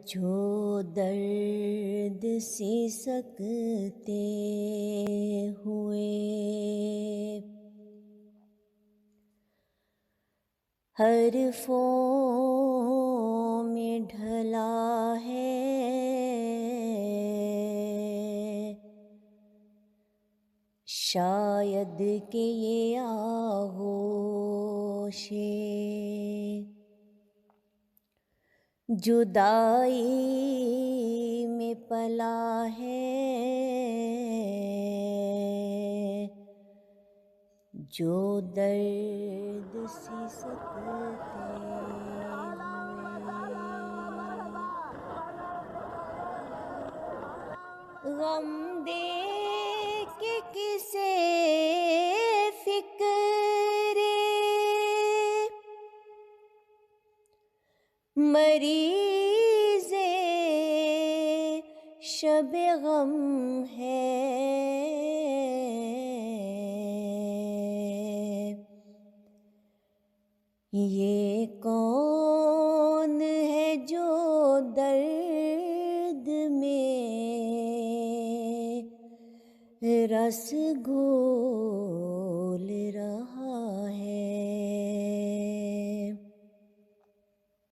جو درد سے سکتے ہوئے حرفوں میں ڈھلا ہے، شاید کہ یہ آغوش جدائی میں پلا ہے، جو درد سے سکتے ہوئے غم دے کے کسے فکر مریض شب غم ہے، یہ کون ہے جو درد میں رس گھول رہا ہے؟